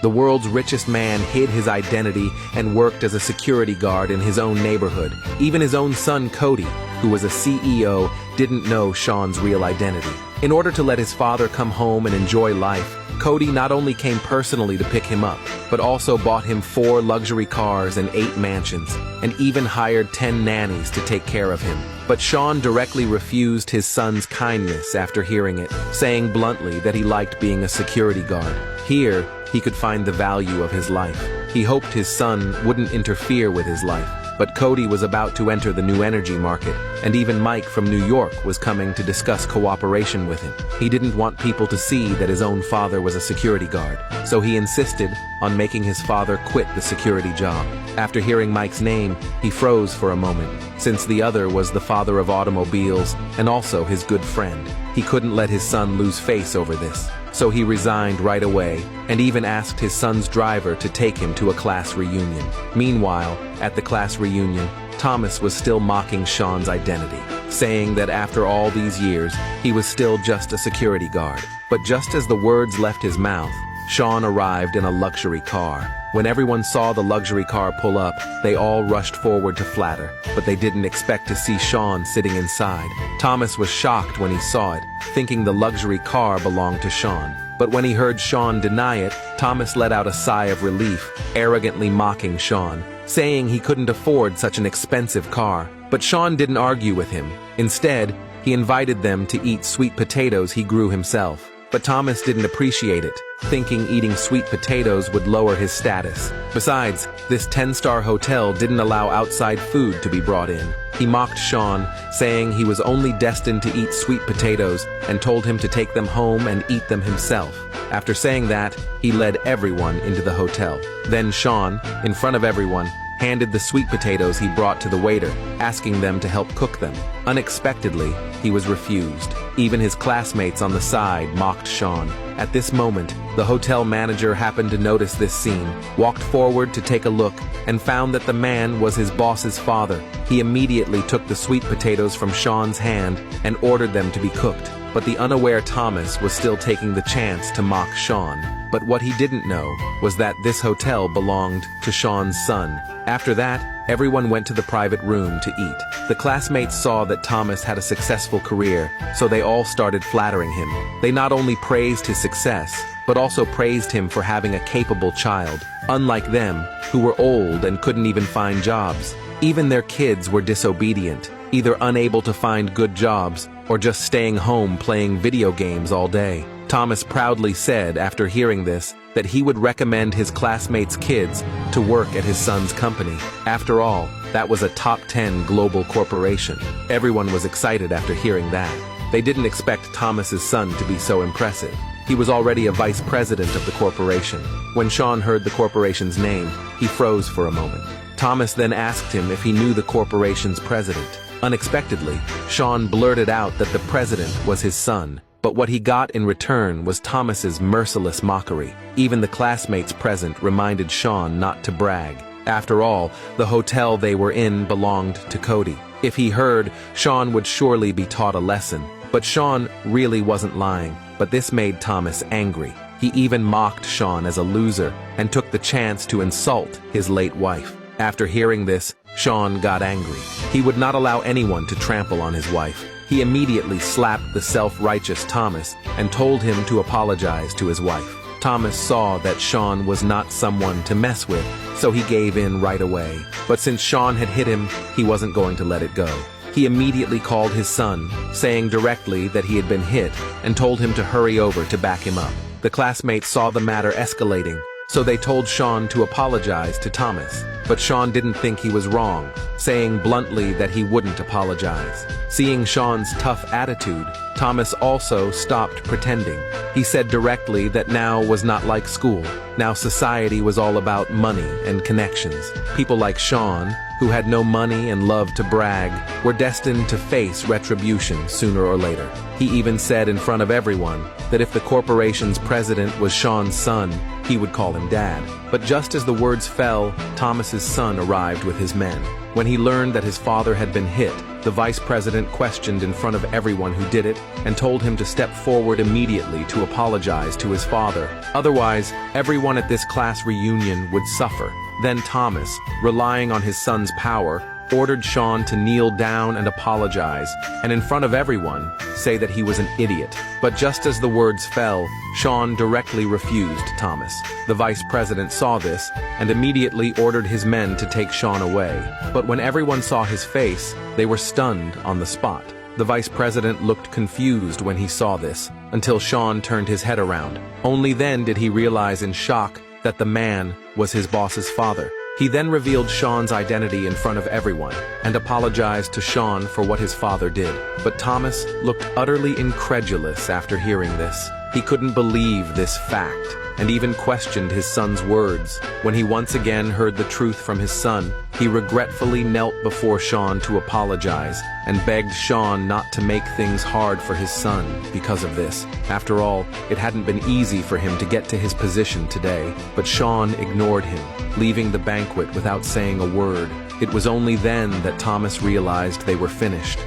The world's richest man hid his identity and worked as a security guard in his own neighborhood. Even his own son, Cody, who was a CEO, didn't know Sean's real identity. In order to let his father come home and enjoy life, Cody not only came personally to pick him up, but also bought him 4 luxury cars and 8 mansions, and even hired 10 nannies to take care of him. But Sean directly refused his son's kindness after hearing it, saying bluntly that he liked being a security guard. Here, he could find the value of his life. He hoped his son wouldn't interfere with his life. But Cody was about to enter the new energy market, and even Mike from New York was coming to discuss cooperation with him. He didn't want people to see that his own father was a security guard, so he insisted on making his father quit the security job. After hearing Mike's name, he froze for a moment, since the other was the father of automobiles and also his good friend. He couldn't let his son lose face over this. So he resigned right away and even asked his son's driver to take him to a class reunion. Meanwhile, at the class reunion, Thomas was still mocking Sean's identity, saying that after all these years, he was still just a security guard. But just as the words left his mouth, Sean arrived in a luxury car. When everyone saw the luxury car pull up, they all rushed forward to flatter, but they didn't expect to see Sean sitting inside. Thomas was shocked when he saw it, thinking the luxury car belonged to Sean. But when he heard Sean deny it, Thomas let out a sigh of relief, arrogantly mocking Sean, saying he couldn't afford such an expensive car. But Sean didn't argue with him. Instead, he invited them to eat sweet potatoes he grew himself. But Thomas didn't appreciate it, thinking eating sweet potatoes would lower his status. Besides, this 10-star hotel didn't allow outside food to be brought in. He mocked Sean, saying he was only destined to eat sweet potatoes and told him to take them home and eat them himself. After saying that, he led everyone into the hotel. Then Sean, in front of everyone, handed the sweet potatoes he brought to the waiter, asking them to help cook them. Unexpectedly, he was refused. Even his classmates on the side mocked Sean. At this moment, the hotel manager happened to notice this scene, walked forward to take a look, and found that the man was his boss's father. He immediately took the sweet potatoes from Sean's hand and ordered them to be cooked. But the unaware Thomas was still taking the chance to mock Sean. But what he didn't know was that this hotel belonged to Sean's son. After that, everyone went to the private room to eat. The classmates saw that Thomas had a successful career, so they all started flattering him. They not only praised his success, but also praised him for having a capable child, unlike them, who were old and couldn't even find jobs. Even their kids were disobedient, either unable to find good jobs or just staying home playing video games all day. Thomas proudly said after hearing this that he would recommend his classmates' kids to work at his son's company. After all, that was a top 10 global corporation. Everyone was excited after hearing that. They didn't expect Thomas's son to be so impressive. He was already a vice president of the corporation. When Sean heard the corporation's name, he froze for a moment. Thomas then asked him if he knew the corporation's president. Unexpectedly, Sean blurted out that the president was his son. But what he got in return was Thomas's merciless mockery. Even the classmates present reminded Sean not to brag. After all, the hotel they were in belonged to Cody. If he heard, Sean would surely be taught a lesson. But Sean really wasn't lying, but this made Thomas angry. He even mocked Sean as a loser and took the chance to insult his late wife. After hearing this, Sean got angry. He would not allow anyone to trample on his wife. He immediately slapped the self-righteous Thomas and told him to apologize to his wife. Thomas saw that Sean was not someone to mess with, so he gave in right away. But since Sean had hit him, he wasn't going to let it go. He immediately called his son, saying directly that he had been hit, and told him to hurry over to back him up. The classmates saw the matter escalating, so they told Sean to apologize to Thomas. But Sean didn't think he was wrong, saying bluntly that he wouldn't apologize. Seeing Sean's tough attitude, Thomas also stopped pretending. He said directly that now was not like school. Now society was all about money and connections. People like Sean, who had no money and loved to brag, were destined to face retribution sooner or later. He even said in front of everyone that if the corporation's president was Sean's son, he would call him Dad. But just as the words fell, Thomas's son arrived with his men. When he learned that his father had been hit, the vice president questioned in front of everyone who did it and told him to step forward immediately to apologize to his father. Otherwise, everyone at this class reunion would suffer. Then Thomas, relying on his son's power, ordered Sean to kneel down and apologize, and in front of everyone, say that he was an idiot. But just as the words fell, Sean directly refused Thomas. The vice president saw this and immediately ordered his men to take Sean away. But when everyone saw his face, they were stunned on the spot. The vice president looked confused when he saw this, until Sean turned his head around. Only then did he realize in shock that the man was his boss's father. He then revealed Sean's identity in front of everyone and apologized to Sean for what his father did. But Thomas looked utterly incredulous after hearing this. He couldn't believe this fact and even questioned his son's words. When he once again heard the truth from his son, he regretfully knelt before Sean to apologize and begged Sean not to make things hard for his son because of this. After all, it hadn't been easy for him to get to his position today, but Sean ignored him, leaving the banquet without saying a word. It was only then that Thomas realized they were finished.